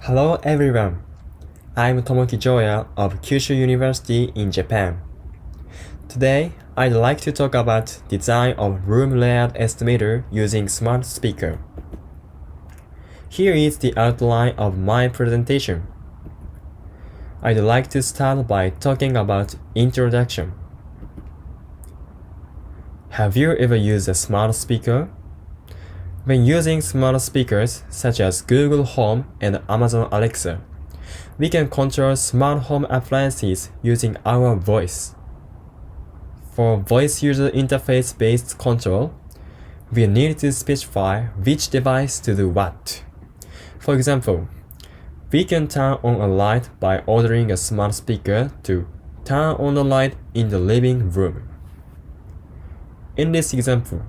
Hello everyone, I'm Tomoki Joya of Kyushu University in Japan. Today, I'd like to talk about design of room layout estimator using smart speaker. Here is the outline of my presentation. I'd like to start by talking about introduction. Have you ever used a smart speaker? When using smart speakers such as Google Home and Amazon Alexa, we can control smart home appliances using our voice. For voice user interface based control, we need to specify which device to do what. For example, we can turn on a light by ordering a smart speaker to turn on the light in the living room. In this example,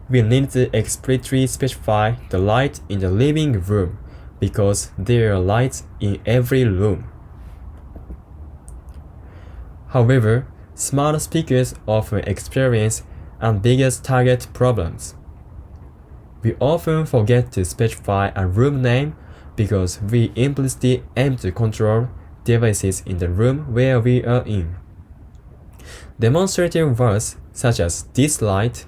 we need to explicitly specify the light in the living room because there are lights in every room. However, smart speakers often experience ambiguous target problems. We often forget to specify a room name because we implicitly aim to control devices in the room where we are in. Demonstrative words such as this light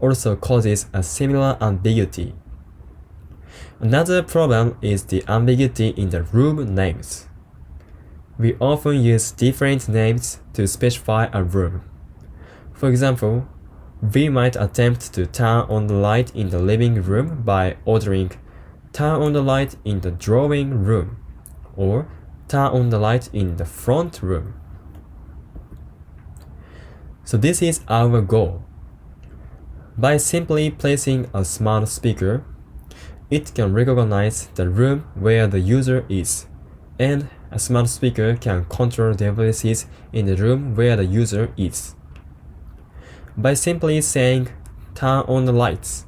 also causes a similar ambiguity. Another problem is the ambiguity in the room names. We often use different names to specify a room. For example, we might attempt to turn on the light in the living room by ordering turn on the light in the drawing room or turn on the light in the front room. So this is our goal. By simply placing a smart speaker, it can recognize the room where the user is, and a smart speaker can control devices in the room where the user is. By simply saying, turn on the lights,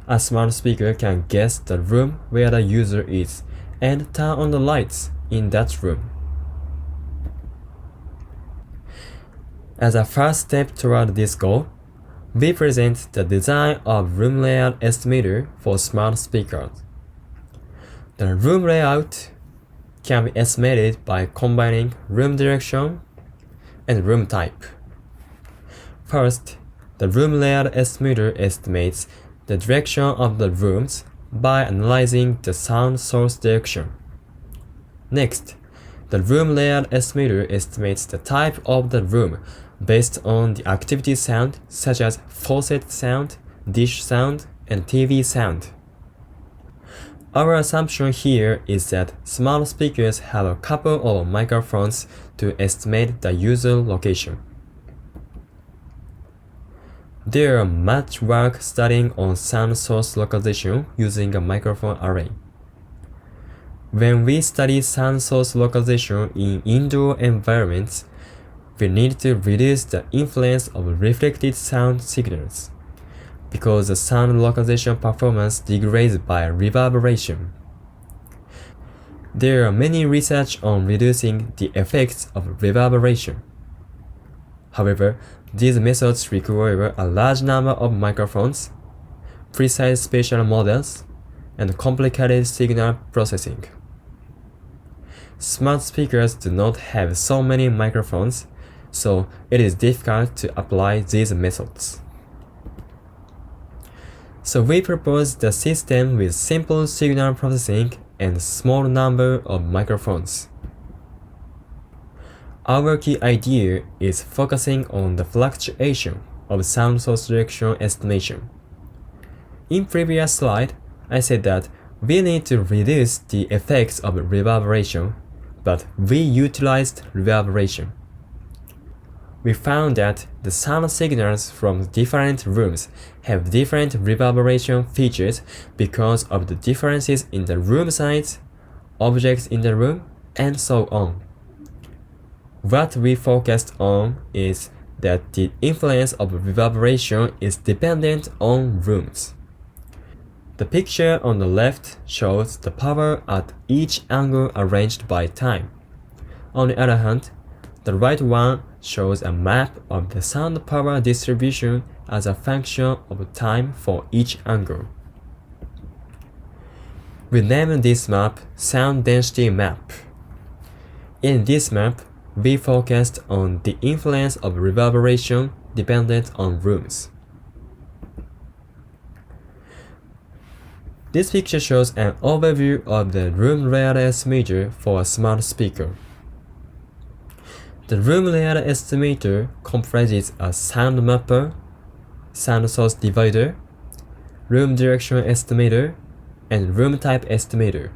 a smart speaker can guess the room where the user is and turn on the lights in that room. As a first step toward this goal, we present the design of room layout estimator for smart speakers. The room layout can be estimated by combining room direction and room type. First, the room layout estimator estimates the direction of the rooms by analyzing the sound source direction. Next, the room layout estimator estimates the type of the room based on the activity sound such as faucet sound, dish sound, and TV sound. Our assumption here is that smart speakers have a couple of microphones to estimate the user location. There are much work studying on sound source localization using a microphone array. When we study sound source localization in indoor environments, we need to reduce the influence of reflected sound signals, because the sound localization performance degrades by reverberation. There are many research on reducing the effects of reverberation. However, these methods require a large number of microphones, precise spatial models, and complicated signal processing. Smart speakers do not have so many microphones, so it is difficult to apply these methods. So we propose the system with simple signal processing and small number of microphones. Our key idea is focusing on the fluctuation of sound source direction estimation. In previous slide, I said that we need to reduce the effects of reverberation, but we utilized reverberation. We found that the sound signals from different rooms have different reverberation features because of the differences in the room size, objects in the room, and so on. What we focused on is that the influence of reverberation is dependent on rooms. The picture on the left shows the power at each angle arranged by time. On the other hand, the right one shows a map of the sound power distribution as a function of time for each angle. We name this map Sound Density Map. In this map, we focused on the influence of reverberation dependent on rooms. This picture shows an overview of the room layer estimator for a smart speaker. The room layer estimator comprises a sound mapper, sound source divider, room direction estimator, and room type estimator.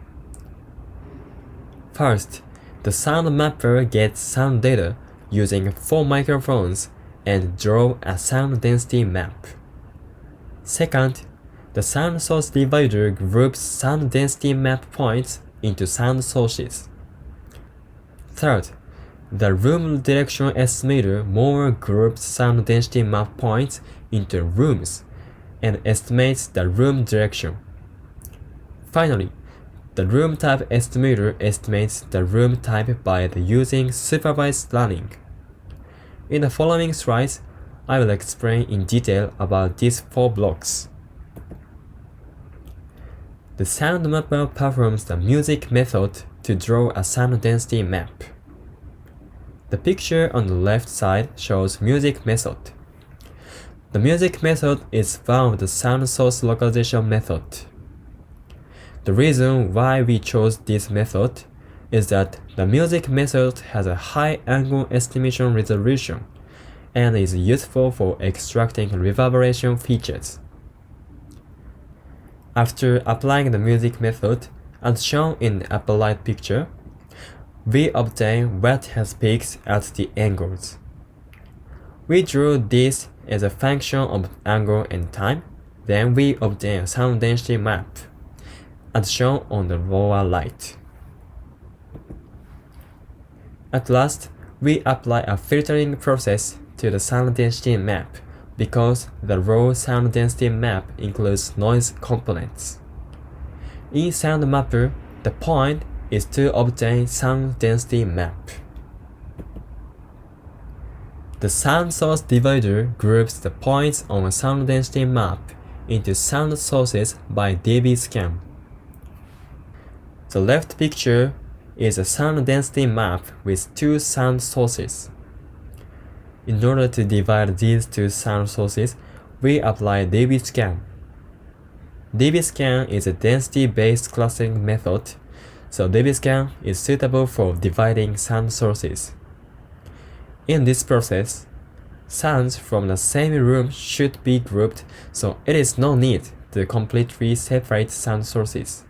First, the sound mapper gets sound data using 4 microphones and draws a sound density map. Second, the sound source divider groups sound density map points into sound sources. Third, the room direction estimator more groups sound density map points into rooms and estimates the room direction. Finally, the room type estimator estimates the room type by using supervised learning. In the following slides, I will explain in detail about these 4 blocks. The sound mapper performs the music method to draw a sound density map. The picture on the left side shows music method. The music method is one of the sound source localization method. The reason why we chose this method is that the music method has a high angle estimation resolution and is useful for extracting reverberation features. After applying the music method, as shown in the upper right picture, we obtain what has peaks at the angles. We drew this as a function of angle and time, then we obtain a sound density map, as shown on the lower right. At last, we apply a filtering process to the sound density map because the raw sound density map includes noise components. In sound mapper, the point is to obtain sound density map. The sound source divider groups the points on a sound density map into sound sources by dB scan. The left picture is a sound density map with 2 sound sources. In order to divide these 2 sound sources, we apply dB scan. dB scan is a density-based clustering method, so dB scan is suitable for dividing sound sources. In this process, sounds from the same room should be grouped, so it is no need to completely separate sound sources.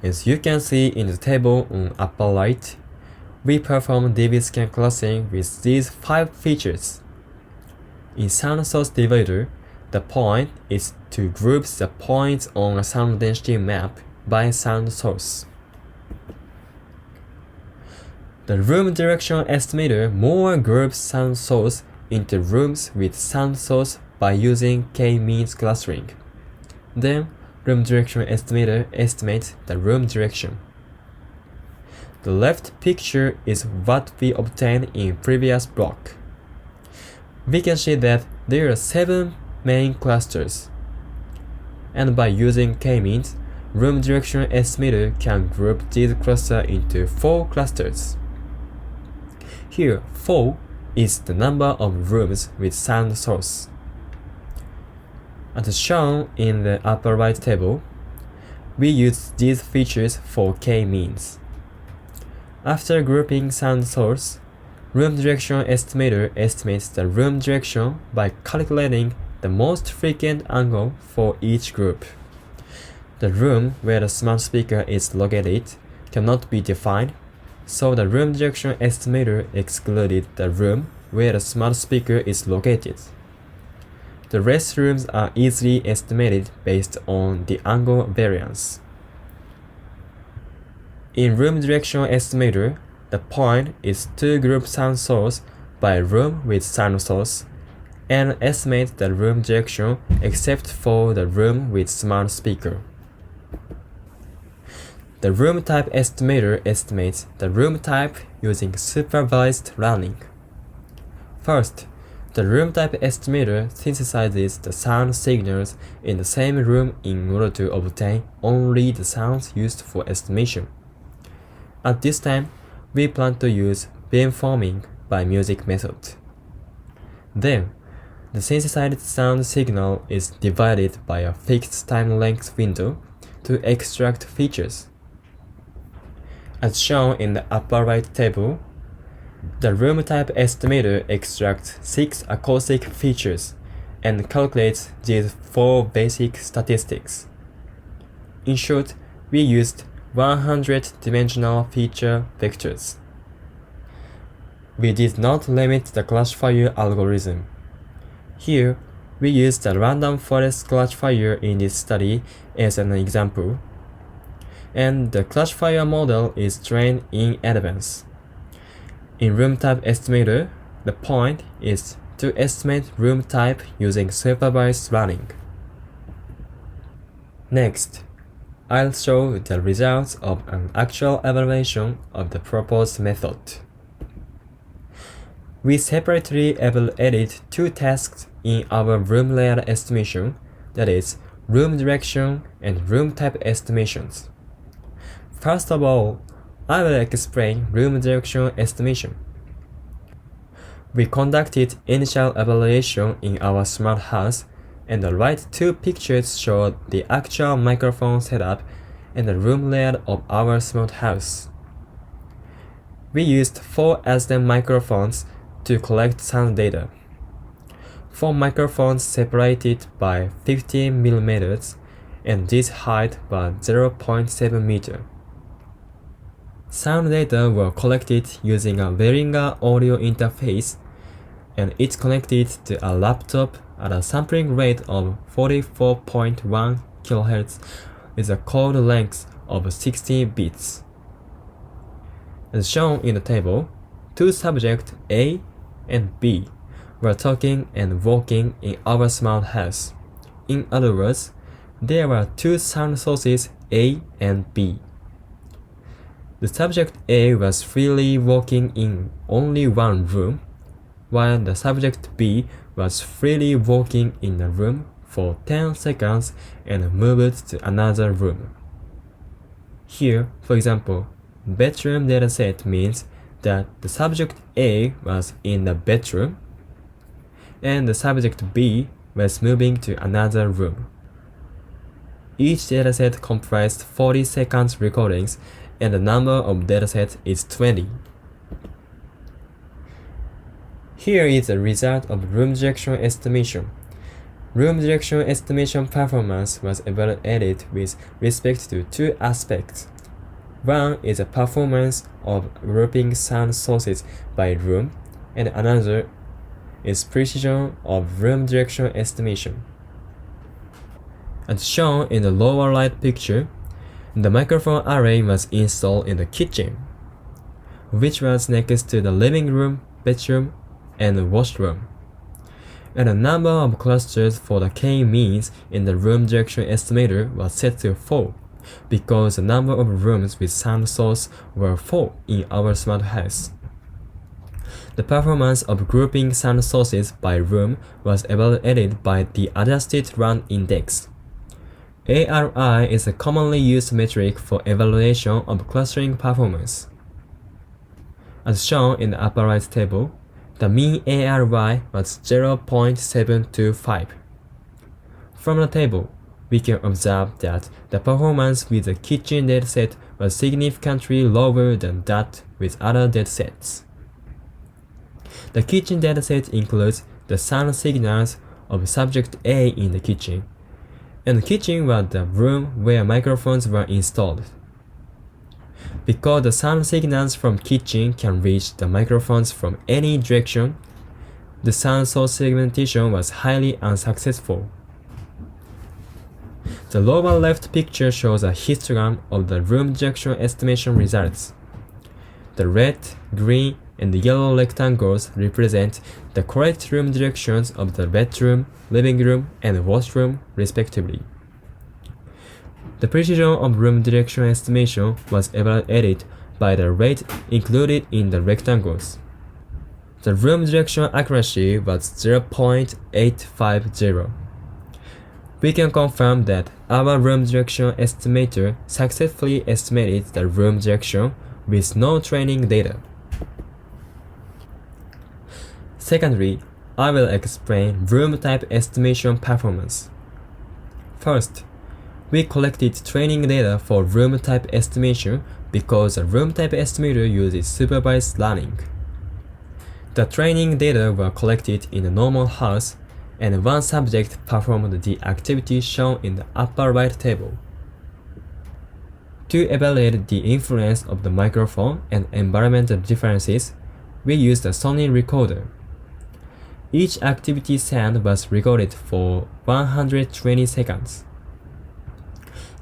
As you can see in the table on upper right, we perform dB scan clustering with these 5 features. In sound source divider, the point is to group the points on a sound density map by sound source. The room direction estimator more groups sound source into rooms with sound source by using k-means clustering. Then, room direction estimator estimates the room direction. The left picture is what we obtained in previous block. We can see that there are 7 main clusters, and by using k-means, room direction estimator can group these clusters into 4 clusters. Here, 4 is the number of rooms with sound source. As shown in the upper right table, we use these features for k-means. After grouping sound source, room direction estimator estimates the room direction by calculating the most frequent angle for each group. The room where the smart speaker is located cannot be defined, so the room direction estimator excluded the room where the smart speaker is located. The rest rooms are easily estimated based on the angle variance. In room direction estimator, the point is to group sound source by room with sound source and estimate the room direction except for the room with smart speaker. The room type estimator estimates the room type using supervised learning. First, The room type estimator synthesizes the sound signals in the same room in order to obtain only the sounds used for estimation. At this time, we plan to use beamforming by music method. Then, the synthesized sound signal is divided by a fixed time length window to extract features. As shown in the upper right table, the room type estimator extracts 6 acoustic features and calculates these 4 basic statistics. In short, we used 100-dimensional feature vectors. We did not limit the classifier algorithm. Here, we used the random forest classifier in this study as an example, and the classifier model is trained in advance. In room type estimator, the point is to estimate room type using supervised learning. Next, I'll show the results of an actual evaluation of the proposed method. We separately evaluated 2 tasks in our room layout estimation, that is, room direction and room type estimations. First of all, I will explain room direction estimation. We conducted initial evaluation in our smart house, and the right 2 pictures show the actual microphone setup and the room layout of our smart house. We used 4 SD microphones to collect sound data. 4 microphones separated by 15 mm, and this height was 0.7 meter. Sound data were collected using a Behringer audio interface, and it's connected to a laptop at a sampling rate of 44.1 kHz with a code length of 60 bits. As shown in the table, 2 subjects A and B were talking and walking in our smart house. In other words, there were 2 sound sources A and B. The subject A was freely walking in only one room, while the subject B was freely walking in a room for 10 seconds and moved to another room. Here, for example, bedroom dataset means that the subject A was in the bedroom, and the subject B was moving to another room. Each dataset comprised 40 seconds recordings, and the number of datasets is 20. Here is the result of room direction estimation. Room direction estimation performance was evaluated with respect to 2 aspects. One is the performance of grouping sound sources by room, and another is precision of room direction estimation. As shown in the lower right picture, the microphone array was installed in the kitchen, which was next to the living room, bedroom, and washroom. And the number of clusters for the K-means in the room direction estimator was set to 4, because the number of rooms with sound source were 4 in our smart house. The performance of grouping sound sources by room was evaluated by the adjusted run index. ARI is a commonly used metric for evaluation of clustering performance. As shown in the upper right table, the mean ARY was 0.725. From the table, we can observe that the performance with the kitchen dataset was significantly lower than that with other datasets. The kitchen dataset includes the sound signals of subject A in the kitchen, and the kitchen was the room where microphones were installed. Because the sound signals from kitchen can reach the microphones from any direction, the sound source segmentation was highly unsuccessful. The lower left picture shows a histogram of the room direction estimation results. The red, green, and yellow rectangles represent the correct room directions of the bedroom, living room, and washroom, respectively. The precision of room direction estimation was evaluated by the rate included in the rectangles. the room direction accuracy was 0.850. We can confirm that our room direction estimator successfully estimated the room direction with no training data. Secondly, I will explain room type estimation performance. First, we collected training data for room type estimation because a room type estimator uses supervised learning. The training data were collected in a normal house, and one subject performed the activity shown in the upper right table. To evaluate the influence of the microphone and environmental differences, we used a Sony recorder. Each activity sound was recorded for 120 seconds.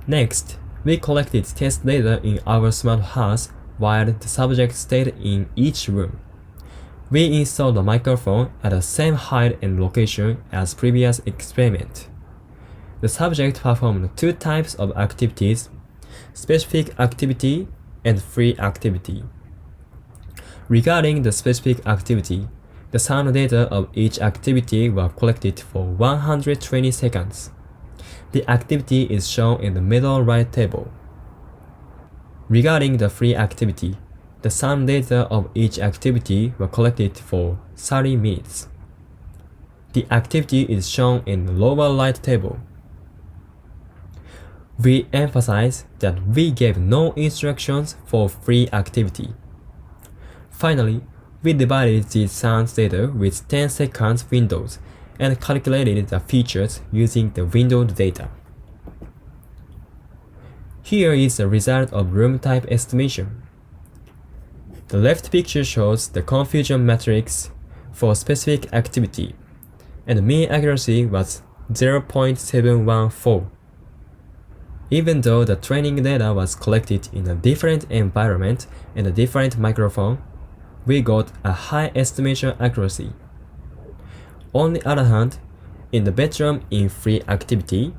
Next, we collected test data in our smart house while the subject stayed in each room. We installed a microphone at the same height and location as previous experiment. The subject performed two types of activities: specific activity and free activity. Regarding the specific activity, the sound data of each activity were collected for 120 seconds. The activity is shown in the middle right table. Regarding the free activity, the sound data of each activity were collected for 30 minutes. The activity is shown in the lower right table. We emphasize that we gave no instructions for free activity. Finally, we divided the sound data with 10 seconds windows and calculated the features using the windowed data. Here is the result of room type estimation. The left picture shows the confusion matrix for specific activity, and the mean accuracy was 0.714. Even though the training data was collected in a different environment and a different microphone, we got a high estimation accuracy. On the other hand, in the bedroom in free activity,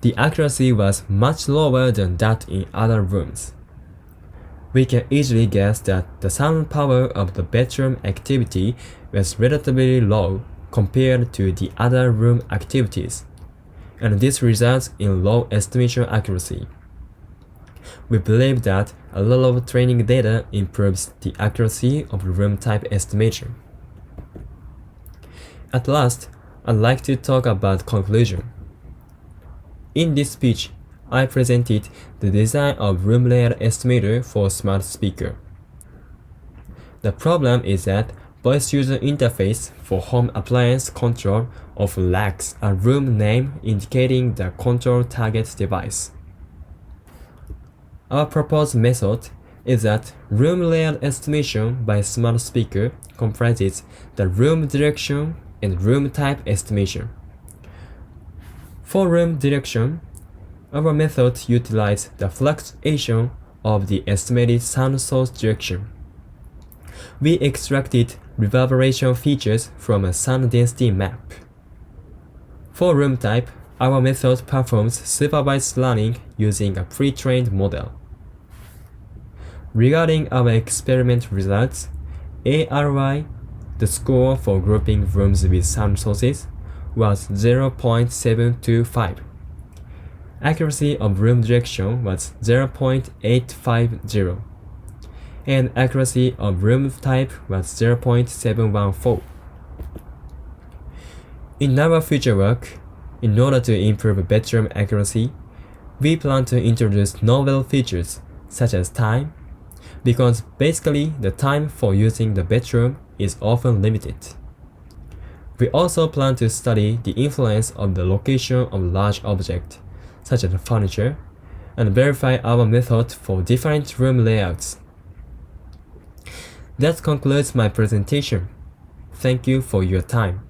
the accuracy was much lower than that in other rooms. We can easily guess that the sound power of the bedroom activity was relatively low compared to the other room activities, and this results in low estimation accuracy. We believe that a lot of training data improves the accuracy of room type estimation. At last, I'd like to talk about conclusion. In this speech, I presented the design of room layout estimator for smart speaker. The problem is that voice user interface for home appliance control often lacks a room name indicating the control target device. Our proposed method is that room layout estimation by smart speaker comprises the room direction and room type estimation. For room direction, our method utilizes the fluctuation of the estimated sound source direction. We extracted reverberation features from a sound density map. For room type, our method performs supervised learning using a pre-trained model. Regarding our experiment results, ARY, the score for grouping rooms with sound sources, was 0.725. Accuracy of room direction was 0.850, and accuracy of room type was 0.714. In our future work, in order to improve bedroom accuracy, we plan to introduce novel features such as time, because basically the time for using the bedroom is often limited. We also plan to study the influence of the location of large objects, such as furniture, and verify our method for different room layouts. That concludes my presentation. Thank you for your time.